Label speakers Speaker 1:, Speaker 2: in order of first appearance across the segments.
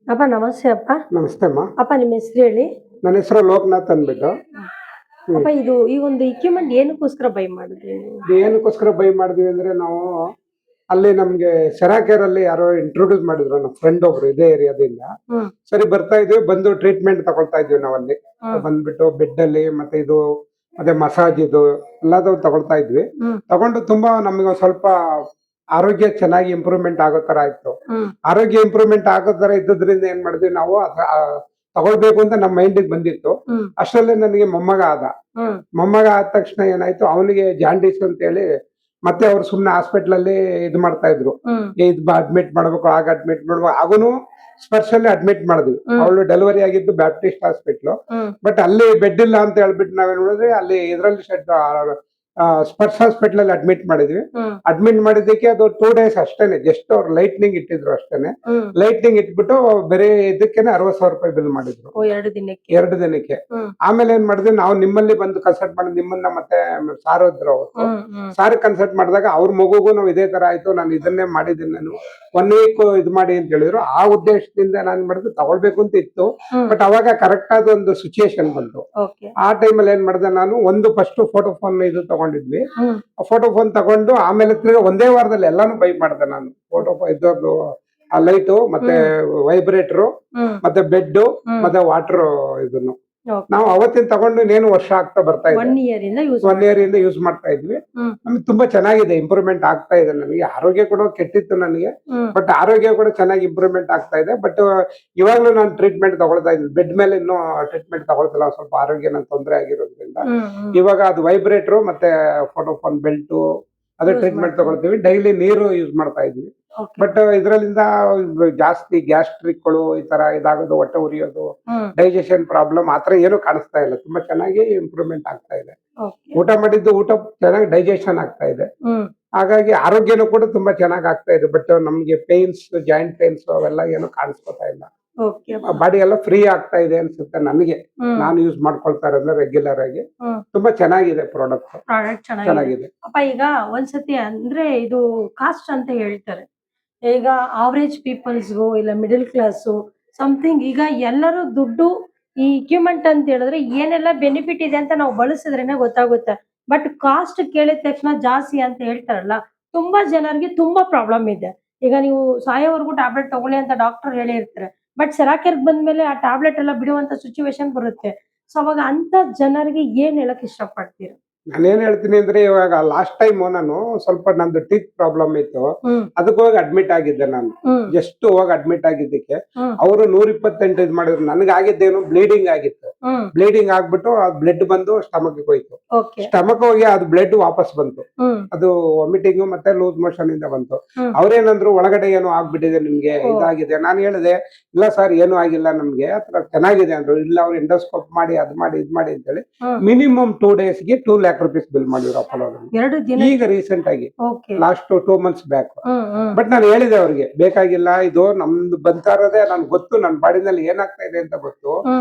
Speaker 1: ಅಪ್ಪ ನಮಸ್ತೆ ಅಪ್ಪ.
Speaker 2: ನಮಸ್ತೆ ಅಮ್ಮ.
Speaker 1: ಅಪ್ಪ ನಿಮ್ಮ ಹೆಸರು ಹೇಳಿ.
Speaker 2: ನನ್ನ ಹೆಸರು ಲೋಕನಾಥ್ ಅಂದ್ಬಿಟ್ಟು.
Speaker 1: ಅಪ್ಪ ಇದು ಈ ಒಂದು ಇಕ್ವಿಪ್ಮೆಂಟ್ ಏನಕ್ಕೋಸ್ಕರ ಬೈ ಮಾಡಿದ್ರಿ ನೀವು?
Speaker 2: ಏನಕ್ಕೋಸ್ಕರ ಬೈ ಮಾಡಿದ್ವಿ ಅಂದ್ರೆ ನಾವು ಅಲ್ಲಿ ನಮ್ಗೆ ಸೆರಾಕೇರ್ ಅಲ್ಲಿ ಯಾರೋ ಇಂಟ್ರೊಡ್ಯೂಸ್ ಮಾಡಿದ್ರು ನಮ್ಮ ಫ್ರೆಂಡ್ ಒಬ್ರು ಇದೇ ಏರಿಯಾದಿಂದ. ಸರಿ ಬರ್ತಾ ಇದ್ವಿ, ಬಂದು ಟ್ರೀಟ್ಮೆಂಟ್ ತಗೊಳ್ತಾ ಇದ್ವಿ ನಾವಲ್ಲಿ. ಬಂದ್ಬಿಟ್ಟು ಬೆಡ್ ಅಲ್ಲಿ ಮತ್ತೆ ಇದು ಮತ್ತೆ ಮಸಾಜ್ ಇದು ಎಲ್ಲದೂ ತಗೊಳ್ತಾ ಇದ್ವಿ. ತಗೊಂಡು ತುಂಬಾ ನಮ್ಗೆ ಸ್ವಲ್ಪ ಆರೋಗ್ಯ ಚೆನ್ನಾಗಿ ಇಂಪ್ರೂವ್ಮೆಂಟ್ ಆಗೋ ತರ ಇತ್ತು. ಆರೋಗ್ಯ ಇಂಪ್ರೂವ್ಮೆಂಟ್ ಆಗೋ ತರ ಇದ್ದದ್ರಿಂದ ಏನ್ ಮಾಡಿದ್ವಿ ನಾವು ತಗೊಳ್ಬೇಕು ಅಂತ ನಮ್ಮ ಮೈಂಡ್ ಬಂದಿತ್ತು. ಅಷ್ಟರಲ್ಲೇ ನನಗೆ ಮೊಮ್ಮಗ ಆದ ತಕ್ಷಣ ಏನಾಯ್ತು, ಅವನಿಗೆ ಜಾಂಡೀಸ್ ಅಂತ ಹೇಳಿ ಮತ್ತೆ ಅವ್ರು ಸುಮ್ನೆ ಹಾಸ್ಪಿಟಲ್ ಅಲ್ಲಿ ಇದು ಮಾಡ್ತಾ ಇದ್ರು. ಇದು ಅಡ್ಮಿಟ್ ಮಾಡ್ಬೇಕು, ಅಡ್ಮಿಟ್ ಮಾಡ್ಬೇಕು. ಆಗುನು ಸ್ಪರ್ಶಲ್ಲಿ ಅಡ್ಮಿಟ್ ಮಾಡಿದ್ವಿ. ಅವಳು ಡೆಲಿವರಿ ಆಗಿದ್ದು ಬ್ಯಾಪ್ಟಿಸ್ಟ್ ಹಾಸ್ಪಿಟ್ಲು. ಬಟ್ ಅಲ್ಲಿ ಬೆಡ್ ಇಲ್ಲ ಅಂತ ಹೇಳ್ಬಿಟ್ಟು ನಾವೇನ್ ಮಾಡಿದ್ವಿ, ಅಲ್ಲಿ ಇದ್ರಲ್ಲಿ ಸ್ಪರ್ಶ್ ಹಾಸ್ಪಿಟಲ್ ಅಲ್ಲಿ ಅಡ್ಮಿಟ್ ಮಾಡಿದ್ವಿ. ಅಡ್ಮಿಟ್ ಮಾಡಿದ್ದಕ್ಕೆ ಅದು 2 days ಅಷ್ಟೇನೆ, ಜಸ್ಟ್ ಅವ್ರು ಲೈಟ್ನಿಂಗ್ ಇಟ್ಟಿದ್ರು ಅಷ್ಟೇನೆ. ಲೈಟ್ನಿಂಗ್ ಇಟ್ಬಿಟ್ಟು ಬೇರೆ ಇದಕ್ಕೇನೆ 60,000 ರೂಪಾಯಿ ಬಿಲ್ ಮಾಡಿದ್ರು 2 ದಿನಕ್ಕೆ. ಆಮೇಲೆ ಏನ್ ಮಾಡಿದ್ವಿ, ನಾವು ನಿಮ್ಮಲ್ಲಿ ಬಂದು ಕನ್ಸಲ್ಟ್ ಮಾಡಿದ್ ನಿಮ್ಮನ್ನ ಮತ್ತೆ ಸಾರ್ ಇದ್ರು. ಸಾರ್ ಕನ್ಸಲ್ಟ್ ಮಾಡಿದಾಗ ಅವ್ರ ಮಗುಗೂ ನಾವು ಇದೇ ತರ ಆಯ್ತು, ನಾನು ಇದನ್ನೇ ಮಾಡಿದ್ದೀನಿ, ನಾನು 1 week ಇದು ಮಾಡಿ ಅಂತ ಹೇಳಿದ್ರು. ಆ ಉದ್ದೇಶದಿಂದ ನಾನು ಮಾಡಿದ್ದು ತಗೊಳ್ಬೇಕು ಅಂತ ಇತ್ತು. ಬಟ್ ಅವಾಗ ಕರೆಕ್ಟ್ ಆದ ಒಂದು ಸಿಚುಯೇಷನ್ ಬಂತು. ಆ ಟೈಮಲ್ಲಿ ಏನ್ ಮಾಡಿದೆ, ನಾನು ಒಂದು ಫಸ್ಟ್ ಫೋಟೋ ಫೋನ್ ಇದು ತಗೊಂಡಿದ್ವಿ. ಫೋಟೋ ಫೋನ್ ತಗೊಂಡು ಆಮೇಲೆ ಒಂದೇ ವಾರದಲ್ಲಿ ಎಲ್ಲಾನು ಬೈ ಮಾಡಿದೆ ನಾನು. ಫೋಟೋ ಇದ್ದದ್ದು ಆ ಲೈಟು ಮತ್ತೆ ವೈಬ್ರೇಟರ್ ಮತ್ತೆ ಬೆಡ್ ಮತ್ತೆ ವಾಟರ್ ಇದನ್ನು ನಾವು ಅವತ್ತಿನ ತಗೊಂಡು ಇನ್ನೇನು ವರ್ಷ ಆಗ್ತಾ ಬರ್ತಾ ಇದೆ.
Speaker 1: 1 year
Speaker 2: ಇಂದ ಯೂಸ್ ಮಾಡ್ತಾ ಇದ್ವಿ. ನಮ್ಗೆ ತುಂಬಾ ಚೆನ್ನಾಗಿದೆ, ಇಂಪ್ರೂವ್ಮೆಂಟ್ ಆಗ್ತಾ ಇದೆ. ನನಗೆ ಆರೋಗ್ಯ ಕೂಡ ಕೆಟ್ಟಿತ್ತು ನನಗೆ, ಬಟ್ ಆರೋಗ್ಯ ಕೂಡ ಚೆನ್ನಾಗಿ ಇಂಪ್ರೂವ್ಮೆಂಟ್ ಆಗ್ತಾ ಇದೆ. ಬಟ್ ಇವಾಗ್ಲೂ ನಾನು ಟ್ರೀಟ್ಮೆಂಟ್ ತಗೊಳ್ತಾ ಇದ್ದೀನಿ. ಬೆಡ್ ಮೇಲೆ ಇನ್ನೂ ಟ್ರೀಟ್ಮೆಂಟ್ ತಗೊಳ್ತಿಲ್ಲ, ಸ್ವಲ್ಪ ಆರೋಗ್ಯ ನನ್ ತೊಂದರೆ ಆಗಿರೋದ್ರಿಂದ. ಇವಾಗ ಅದು ವೈಬ್ರೇಟರ್ ಮತ್ತೆ ಫೋಟೋಫೋನ್ ಬೆಲ್ಟ್ ಅದೇ ಟ್ರೀಟ್ಮೆಂಟ್ ತಗೊಳ್ತೀವಿ. ಡೈಲಿ ನೀರು ಯೂಸ್ ಮಾಡ್ತಾ ಇದ್ವಿ. ಬಟ್ ಇದ್ರಲ್ಲಿಂದ ಜಾಸ್ತಿ ಗ್ಯಾಸ್ಟ್ರಿಕ್ಗಳು ಈ ತರ ಇದಾಗೋದು, ಹೊಟ್ಟೆ ಉರಿಯೋದು, ಡೈಜೆಷನ್ ಪ್ರಾಬ್ಲಮ್ ಆತರ ಏನು ಕಾಣಿಸ್ತಾ ಇಲ್ಲ. ತುಂಬಾ ಚೆನ್ನಾಗಿ ಇಂಪ್ರೂವ್ಮೆಂಟ್ ಆಗ್ತಾ ಇದೆ. ಊಟ ಮಾಡಿದ್ದು ಊಟ ಚೆನ್ನಾಗಿ ಡೈಜೆಷನ್ ಆಗ್ತಾ ಇದೆ. ಹಾಗಾಗಿ ಆರೋಗ್ಯನೂ ಕೂಡ ತುಂಬಾ ಚೆನ್ನಾಗಿ ಆಗ್ತಾ ಇದೆ. ಬಟ್ ನಮ್ಗೆ ಪೇನ್ಸ್, ಜಾಯಿಂಟ್ ಪೇನ್ಸ್ ಅವೆಲ್ಲ ಏನು ಕಾಣಿಸ್ಕೊತಾ ಇಲ್ಲ. ಬಾಡಿ ಎಲ್ಲ ಫ್ರೀ ಆಗ್ತಾ ಇದೆ ಅನ್ಸುತ್ತೆ ನನಗೆ. ನಾನು ಯೂಸ್ ಮಾಡ್ಕೊಳ್ತಾ ಇರೋದ್ರೆ ರೆಗ್ಯುಲರ್ ಆಗಿ. ತುಂಬಾ ಚೆನ್ನಾಗಿದೆ ಪ್ರಾಡಕ್ಟ್ ಚೆನ್ನಾಗಿದೆ.
Speaker 1: ಅಪ್ಪ ಈಗ ಒಂದ್ಸತಿ ಅಂದ್ರೆ ಇದು ಕಾಸ್ಟ್ ಅಂತ ಹೇಳ್ತಾರೆ. ಈಗ ಆವರೇಜ್ ಪೀಪಲ್ಸ್ಗೂ ಇಲ್ಲ ಮಿಡಲ್ ಕ್ಲಾಸು ಸಮಥಿಂಗ್, ಈಗ ಎಲ್ಲರೂ ದುಡ್ಡು ಈ ಇಕ್ವಿಪ್ಮೆಂಟ್ ಅಂತ ಹೇಳಿದ್ರೆ ಏನೆಲ್ಲ ಬೆನಿಫಿಟ್ ಇದೆ ಅಂತ ನಾವು ಬಳಸಿದ್ರೇನೆ ಗೊತ್ತಾಗುತ್ತೆ. ಬಟ್ ಕಾಸ್ಟ್ ಕೇಳಿದ ತಕ್ಷಣ ಜಾಸ್ತಿ ಅಂತ ಹೇಳ್ತಾರಲ್ಲ, ತುಂಬಾ ಜನರಿಗೆ ತುಂಬಾ ಪ್ರಾಬ್ಲಮ್ ಇದೆ. ಈಗ ನೀವು ಸಾಯೋವರೆಗೂ ಟ್ಯಾಬ್ಲೆಟ್ ತಗೊಳ್ಳಿ ಅಂತ ಡಾಕ್ಟರ್ ಹೇಳಿರ್ತಾರೆ. ಬಟ್ ಸೆರಾಕೇರ್ಗ್ ಬಂದ್ಮೇಲೆ ಆ ಟ್ಯಾಬ್ಲೆಟ್ ಎಲ್ಲ ಬಿಡುವಂತ ಸಿಚುವೇಶನ್ ಬರುತ್ತೆ. ಸೊ ಅವಾಗ ಅಂತ ಜನರಿಗೆ ಏನ್ ಹೇಳಕ್ ಇಷ್ಟಪಡ್ತೀರಾ?
Speaker 2: ನಾನೇನ್ ಹೇಳ್ತೀನಿ ಅಂದ್ರೆ, ಇವಾಗ ಲಾಸ್ಟ್ ಟೈಮ್ ನಾನು ಸ್ವಲ್ಪ ನಂದು ಟೀತ್ ಪ್ರಾಬ್ಲಮ್ ಇತ್ತು. ಅದಕ್ಕೆ ಹೋಗಿ ಅಡ್ಮಿಟ್ ಆಗಿದ್ದೆ ನಾನು. ಜಸ್ಟ್ ಹೋಗಿ ಅಡ್ಮಿಟ್ ಆಗಿದ್ದಕ್ಕೆ ಅವರು 128 ಇದು ಮಾಡಿದ್ರು. ನನಗಾಗಿದ್ದೇನು ಬ್ಲೀಡಿಂಗ್ ಆಗಿತ್ತು. ಬ್ಲೀಡಿಂಗ್ ಆಗ್ಬಿಟ್ಟು ಆ ಬ್ಲಡ್ ಬಂದು ಸ್ಟಮಕ್ ಹೋಯ್ತು. ಸ್ಟಮಕ್ ಹೋಗಿ ಅದು ಬ್ಲಡ್ ವಾಪಸ್ ಬಂತು. ಅದು ವಾಮಿಟಿಂಗ್ ಮತ್ತೆ ಲೂಸ್ ಮೋಷನ್ ಇಂದ ಬಂತು. ಅವ್ರೇನಂದ್ರು ಒಳಗಡೆ ಏನೋ ಆಗ್ಬಿಟ್ಟಿದೆ ನಿಮ್ಗೆ, ಇದಾಗಿದೆ. ನಾನು ಹೇಳಿದೆ ಇಲ್ಲ ಸರ್, ಏನು ಆಗಿಲ್ಲ ನಮ್ಗೆ, ಚೆನ್ನಾಗಿದೆ ಅಂದ್ರು. ಇಲ್ಲ ಅವ್ರು ಎಂಡೋಸ್ಕೋಪ್ ಮಾಡಿ ಅದ್ ಮಾಡಿ ಇದ್ ಮಾಡಿ ಅಂತ ಹೇಳಿ ಮಿನಿಮಮ್ 2 days ಗೆ 2 lakh rupees ಬಿಲ್ ಮಾಡಿದ್ರು ಅಪೋಲೋ. ಈಗ ರೀಸೆಂಟ್ ಆಗಿ ಲಾಸ್ಟ್ 2 months ಬ್ಯಾಕ್. ಬಟ್ ನಾನು ಹೇಳಿದೆ ಅವ್ರಿಗೆ, ಬೇಕಾಗಿಲ್ಲ, ಇದು ನಮ್ದು ಬಂತಾ ಇರೋದೇ ನನ್ಗೆ ಗೊತ್ತು, ನನ್ನ ಬಾಡಿನಲ್ಲಿ ಏನಾಗ್ತಾ ಇದೆ ಅಂತ ಗೊತ್ತು.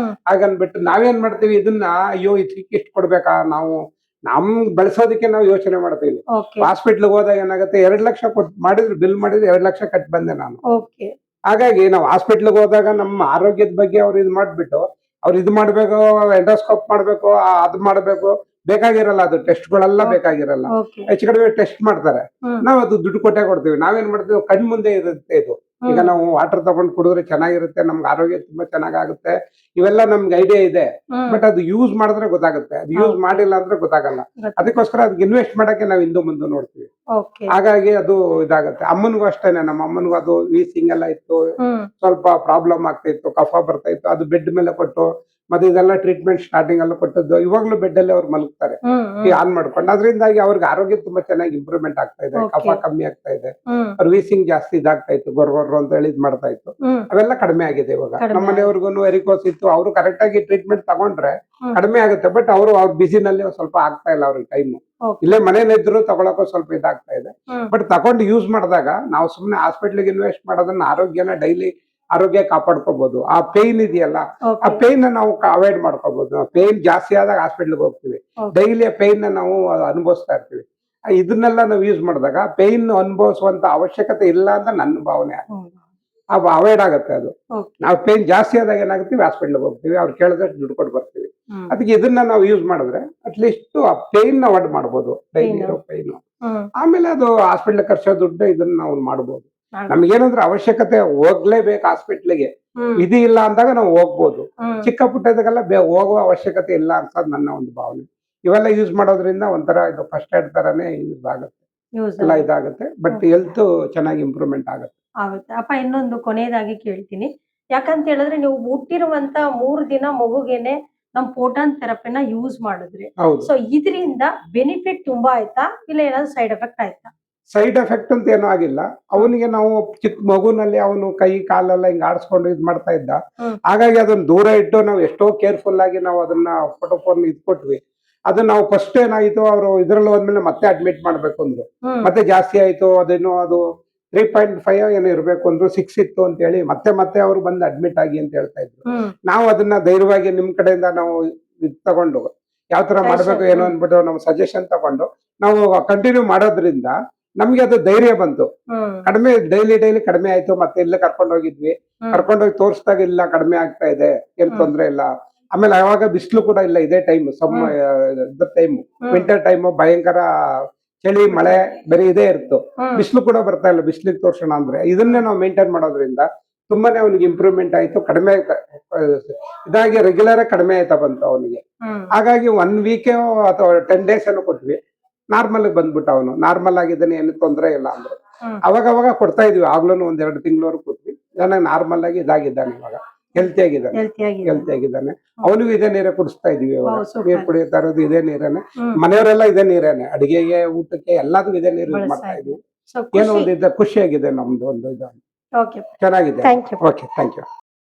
Speaker 2: ಹಾಗನ್ಬಿಟ್ಟು ನಾವೇನ್ ಮಾಡ್ತೀವಿ, ಇದನ್ನ ಅಯ್ಯೋ ಇದಕ್ಕೆ ಇಷ್ಟು ಕೊಡ್ಬೇಕಾ, ನಾವು ನಮ್ ಬೆಳೆಸೋದಕ್ಕೆ ನಾವು ಯೋಚನೆ ಮಾಡ್ತೀವಿ. ಹಾಸ್ಪಿಟ್ಲ್ಗೆ ಹೋದಾಗ ಏನಾಗುತ್ತೆ, 2 ಲಕ್ಷ ಮಾಡಿದ್ರು, ಬಿಲ್ ಮಾಡಿದ್ರು 2 ಲಕ್ಷ ಕಟ್ ಬಂದೆ ನಾನು. ಹಾಗಾಗಿ ನಾವು ಹಾಸ್ಪಿಟ್ಲ್ಗೆ ಹೋದಾಗ ನಮ್ಮ ಆರೋಗ್ಯದ ಬಗ್ಗೆ ಅವ್ರು ಇದು ಮಾಡ್ಬಿಟ್ಟು, ಅವ್ರು ಇದು ಮಾಡ್ಬೇಕು, ಎಂಡೋಸ್ಕೋಪ್ ಮಾಡ್ಬೇಕು, ಅದ್ ಮಾಡ್ಬೇಕು, ಬೇಕಾಗಿರಲ್ಲ. ಅದು ಟೆಸ್ಟ್ಗಳೆಲ್ಲ ಬೇಕಾಗಿರಲ್ಲ. ಹೆಚ್ಚು ಕಡಿಮೆ ಟೆಸ್ಟ್ ಮಾಡ್ತಾರೆ. ನಾವು ಅದು ದುಡ್ಡು ಕೊಟ್ಟೆ ಕೊಡ್ತೀವಿ. ನಾವೇನ್ ಮಾಡ್ತೀವಿ, ಕಣ್ ಮುಂದೆ ಇರುತ್ತೆ ಇದು. ಈಗ ನಾವು ವಾಟರ್ ತಗೊಂಡು ಕುಡಿದ್ರೆ ಚೆನ್ನಾಗಿರುತ್ತೆ, ನಮ್ಗೆ ಆರೋಗ್ಯ ತುಂಬಾ ಚೆನ್ನಾಗುತ್ತೆ, ಇವೆಲ್ಲ ನಮ್ಗೆ ಐಡಿಯಾ ಇದೆ. ಬಟ್ ಅದು ಯೂಸ್ ಮಾಡಿದ್ರೆ ಗೊತ್ತಾಗುತ್ತೆ, ಅದು ಯೂಸ್ ಮಾಡಿಲ್ಲ ಅಂದ್ರೆ ಗೊತ್ತಾಗಲ್ಲ. ಅದಕ್ಕೋಸ್ಕರ ಅದಕ್ಕೆ ಇನ್ವೆಸ್ಟ್ ಮಾಡಕ್ಕೆ ನಾವು ಹಿಂದೆ ಮುಂದೆ ನೋಡ್ತೀವಿ. ಹಾಗಾಗಿ ಅದು ಇದಾಗುತ್ತೆ. ಅಮ್ಮನಿಗೂ ಅಷ್ಟೇನೆ, ನಮ್ಮ ಅಮ್ಮನಿಗೂ ಅದು ವೀಸಿಂಗ್ ಎಲ್ಲ ಇತ್ತು, ಸ್ವಲ್ಪ ಪ್ರಾಬ್ಲಮ್ ಆಗ್ತಾ ಇತ್ತು, ಕಫ ಬರ್ತಾ ಇತ್ತು. ಅದು ಬೆಡ್ ಮೇಲೆ ಕೊಟ್ಟು ಮತ್ತೆ ಇದೆಲ್ಲ ಟ್ರೀಟ್ಮೆಂಟ್ ಸ್ಟಾರ್ಟಿಂಗ್ ಎಲ್ಲ ಕೊಟ್ಟದ್ದು. ಇವಾಗ್ಲೂ ಬೆಡ್ ಅಲ್ಲಿ ಅವ್ರು ಮಲಗ್ತಾರೆ ಆನ್ ಮಾಡ್ಕೊಂಡು. ಅದರಿಂದಾಗಿ ಅವ್ರಿಗೆ ಆರೋಗ್ಯ ತುಂಬಾ ಚೆನ್ನಾಗಿ ಇಂಪ್ರೂವ್ಮೆಂಟ್ ಆಗ್ತಾ ಇದೆ. ಕಫ ಕಮ್ಮಿ ಆಗ್ತಾ ಇದೆ. ಅವ್ರ ವೀಸಿಂಗ್ ಜಾಸ್ತಿ ಇದಾಗ್ತಾ ಇತ್ತು, ಗೊರ್ಗೊರ್ರು ಅಂತ ಹೇಳಿ ಇದ್ ಮಾಡ್ತಾ ಇತ್ತು. ಅವೆಲ್ಲ ಕಡಿಮೆ ಆಗಿದೆ ಇವಾಗ. ನಮ್ಮ ಮನೆಯವ್ರಿಗೂ ವೆರಿಕೋಸ್ ಇತ್ತು, ಅವರು ಕರೆಕ್ಟ್ ಆಗಿ ಟ್ರೀಟ್ಮೆಂಟ್ ತಗೊಂಡ್ರೆ ಕಡಿಮೆ ಆಗುತ್ತೆ. ಬಟ್ ಅವ್ರ ಬಿಸಿನಲ್ಲಿ ಸ್ವಲ್ಪ ಆಗ್ತಾ ಇಲ್ಲ ಅವ್ರಿಗೆ ಟೈಮ್. ಇಲ್ಲೇ ಮನೇಲಿದ್ರು ತಗೊಳಕ್ಕೂ ಸ್ವಲ್ಪ ಇದಾಗ್ತಾ ಇದೆ. ಬಟ್ ತಗೊಂಡು ಯೂಸ್ ಮಾಡಿದಾಗ ನಾವು ಸುಮ್ನೆ ಹಾಸ್ಪಿಟ್ಲಿಗೆ ಇನ್ವೆಸ್ಟ್ ಮಾಡೋದನ್ನ ಆರೋಗ್ಯನ ಡೈಲಿ ಆರೋಗ್ಯ ಕಾಪಾಡ್ಕೋಬಹುದು. ಆ ಪೇನ್ ಇದೆಯಲ್ಲ, ಆ ಪೇನ್ ನಾವು ಅವಾಯ್ಡ್ ಮಾಡ್ಕೋಬಹುದು. ಪೇನ್ ಜಾಸ್ತಿ ಆದಾಗ ಹಾಸ್ಪಿಟ್ಲ್ಗೆ ಹೋಗ್ತೀವಿ, ಡೈಲಿ ಆ ಪೇನ್ ನಾವು ಅನುಭವಿಸ್ತಾ ಇರ್ತೀವಿ. ಇದನ್ನೆಲ್ಲ ನಾವು ಯೂಸ್ ಮಾಡಿದಾಗ ಪೇನ್ ಅನುಭವಿಸುವಂತ ಅವಶ್ಯಕತೆ ಇಲ್ಲ ಅಂತ ನನ್ನ ಭಾವನೆ. ಅವಾಯ್ಡ್ ಆಗುತ್ತೆ ಅದು.
Speaker 1: Okay.
Speaker 2: ನಾವು ಪೇನ್ ಜಾಸ್ತಿ ಆದಾಗ ಏನಾಗುತ್ತೆ ಹಾಸ್ಪಿಟ್ಲಿಗೆ ಹೋಗ್ತೀವಿ, ಅವ್ರು ಕೇಳಿದಷ್ಟು ದುಡ್ಡು ಕೊಟ್ಟು ಬರ್ತೀವಿ. ಅದಕ್ಕೆ ಇದನ್ನ ನಾವು ಯೂಸ್ ಮಾಡಿದ್ರೆ ಅಟ್ಲೀಸ್ಟ್ ಆ ಪೇನ್ ಅವಾಯ್ಡ್ ಮಾಡ್ಬೋದು, ಡೈಲಿ ಇರೋ ಪೈನ್. ಆಮೇಲೆ ಅದು ಹಾಸ್ಪಿಟ್ಲ್ ಖರ್ಚೋ ದುಡ್ಡು ಇದನ್ನ ನಾವು ಮಾಡ್ಬೋದು. ನಮ್ಗೇನಂದ್ರೆ ಅವಶ್ಯಕತೆ ಹೋಗ್ಲೇಬೇಕು ಹಾಸ್ಪಿಟ್ಲಿಗೆ, ವಿಧಿ ಇಲ್ಲ ಅಂದಾಗ ನಾವು ಹೋಗ್ಬೋದು. ಚಿಕ್ಕ ಪುಟ್ಟದಾಗೆಲ್ಲ ಹೋಗುವ ಅವಶ್ಯಕತೆ ಇಲ್ಲ ಅನ್ಸೋದು ನನ್ನ ಒಂದು ಭಾವನೆ. ಇವೆಲ್ಲ ಯೂಸ್ ಮಾಡೋದ್ರಿಂದ ಒಂಥರ ಇದು ಫಸ್ಟ್ ಏಡ್ ತರಾನೇ ಯೂಸ್ ಆಗುತ್ತೆ, ಎಲ್ಲ ಇದಾಗುತ್ತೆ. ಬಟ್ ಹೆಲ್ತ್ ಚೆನ್ನಾಗಿ ಇಂಪ್ರೂವ್ಮೆಂಟ್ ಆಗುತ್ತೆ.
Speaker 1: ಅಪ್ಪ ಇನ್ನೊಂದು ಕೊನೆಯದಾಗಿ ಕೇಳ್ತೀನಿ, ಯಾಕಂತ ಹೇಳಿದ್ರೆ ನೀವು ಹುಟ್ಟಿರುವಂತ 3 ದಿನ ಮಗುಗೇನೆ ನಮ್ ಫೋಟಾನ್ ಥೆರಪಿನ ಯೂಸ್ ಮಾಡಿದ್ರಿ. ಸೊ ಇದರಿಂದ ಬೆನಿಫಿಟ್ ತುಂಬಾ ಆಯ್ತಾ ಇಲ್ಲ ಏನಾದ್ರು ಸೈಡ್ ಎಫೆಕ್ಟ್ ಆಯ್ತಾ?
Speaker 2: ಸೈಡ್ ಎಫೆಕ್ಟ್ ಅಂತ ಏನೂ ಆಗಿಲ್ಲ. ಅವನಿಗೆ ನಾವು ಚಿಕ್ಕ ಮಗುನಲ್ಲಿ ಅವನು ಕೈ ಕಾಲೆಲ್ಲ ಹಿಂಗ್ ಆಡಿಸ್ಕೊಂಡು ಇದ್ ಮಾಡ್ತಾ ಇದ್ದ. ಹಾಗಾಗಿ ಅದನ್ನ ದೂರ ಇಟ್ಟು ನಾವು ಎಷ್ಟೋ ಕೇರ್ಫುಲ್ ಆಗಿ ನಾವು ಅದನ್ನ ಫೋಟೋಫೋನ್ ಇದ್ಕೊಟ್ವಿ. ಅದು ನಾವು ಫಸ್ಟ್ ಏನಾಯ್ತು, ಅವರು ಇದ್ರಲ್ಲಿ ಹೋದ್ಮೇಲೆ ಮತ್ತೆ ಅಡ್ಮಿಟ್ ಮಾಡ್ಬೇಕು ಅಂದ್ರು. ಮತ್ತೆ ಜಾಸ್ತಿ ಆಯ್ತು, ಅದೇನೋ ಅದು 3.5 ಏನೋ ಇರ್ಬೇಕು ಅಂದ್ರು, 6 ಇತ್ತು ಅಂತ ಹೇಳಿ ಮತ್ತೆ ಅವ್ರು ಬಂದು ಅಡ್ಮಿಟ್ ಆಗಿ ಅಂತ ಹೇಳ್ತಾ ಇದ್ರು. ನಾವು ಅದನ್ನ ಧೈರ್ಯವಾಗಿ ನಿಮ್ ಕಡೆಯಿಂದ ನಾವು ಇದ್ ತಗೊಂಡು ಯಾವ ತರ ಮಾಡ್ಬೇಕು ಏನೋ ಅನ್ಬಿಟ್ಟು ನಾವು ಸಜೆಷನ್ ತಗೊಂಡು ನಾವು ಕಂಟಿನ್ಯೂ ಮಾಡೋದ್ರಿಂದ ನಮ್ಗೆ ಅದು ಧೈರ್ಯ ಬಂತು. ಕಡಿಮೆ ಡೈಲಿ ಕಡಿಮೆ ಆಯ್ತು. ಮತ್ತೆ ಇಲ್ಲ ಕರ್ಕೊಂಡೋಗಿದ್ವಿ, ಕರ್ಕೊಂಡೋಗಿ ತೋರಿಸಿದಾಗ ಇಲ್ಲ ಕಡಿಮೆ ಆಗ್ತಾ ಇದೆ, ಏನ್ ತೊಂದ್ರೆ ಇಲ್ಲ. ಆಮೇಲೆ ಅವಾಗ ಬಿಸಿಲು ಕೂಡ ಇಲ್ಲ, ಇದೇ ಟೈಮ್ ಟೈಮ್ ವಿಂಟರ್ ಟೈಮ್, ಭಯಂಕರ ಚಳಿ ಮಳೆ ಬರೀ ಇದೇ ಇತ್ತು. ಬಿಸಿಲು ಕೂಡ ಬರ್ತಾ ಇಲ್ಲ, ಬಿಸಿಲಿಗೆ ತೋರ್ಸೋಣ ಅಂದ್ರೆ. ಇದನ್ನೇ ನಾವು ಮೇಂಟೈನ್ ಮಾಡೋದ್ರಿಂದ ತುಂಬಾನೇ ಅವನಿಗೆ ಇಂಪ್ರೂವ್ಮೆಂಟ್ ಆಯ್ತು. ಕಡಿಮೆ ಇದಾಗಿ ರೆಗ್ಯುಲರ್ ಕಡಿಮೆ ಆಯ್ತಾ ಬಂತು ಅವನಿಗೆ. ಹಾಗಾಗಿ 1 ವೀಕ್ ಅಥವಾ 10 days ಏನೋ ಕೊಟ್ವಿ, ನಾರ್ಮಲ್ ಬಂದ್ಬಿಟ್ಟು ಅವನು ನಾರ್ಮಲ್ ಆಗಿದ್ದಾನೆ, ಏನು ತೊಂದರೆ ಇಲ್ಲ ಅಂದ್ರೆ. ಅವಾಗ ಕೊಡ್ತಾ ಇದ್ವಿ, ಆಗ್ಲೂ 1-2 ತಿಂಗಳವರೆಗೂ ಕೊಟ್ವಿ. ನನಗೆ ನಾರ್ಮಲ್ ಆಗಿ ಇದಾಗಿದ್ದಾನೆ, ಇವಾಗ ಹೆಲ್ತಿ ಆಗಿದ್ದಾನೆ. ಅವನಿಗೂ ಇದೇ ನೀರೇ ಕುಡಿಸ್ತಾ ಇದೀವಿ. ನೀರ್ ಕುಡಿಯುತ್ತಾ ಇರೋದು ಇದೇ ನೀರೇನೆ, ಮನೆಯವರೆಲ್ಲ ಇದೇ ನೀರೇನೆ, ಅಡಿಗೆಗೆ ಊಟಕ್ಕೆ ಎಲ್ಲದಕ್ಕೂ ಇದೇ ನೀರು ಯೂಸ್ ಮಾಡ್ತಾ ಇದೀವಿ. ಏನೋ ಒಂದು ಖುಷಿಯಾಗಿದೆ ನಮ್ದು ಒಂದು ಇದು, ಚೆನ್ನಾಗಿದೆ. Okay, thank you.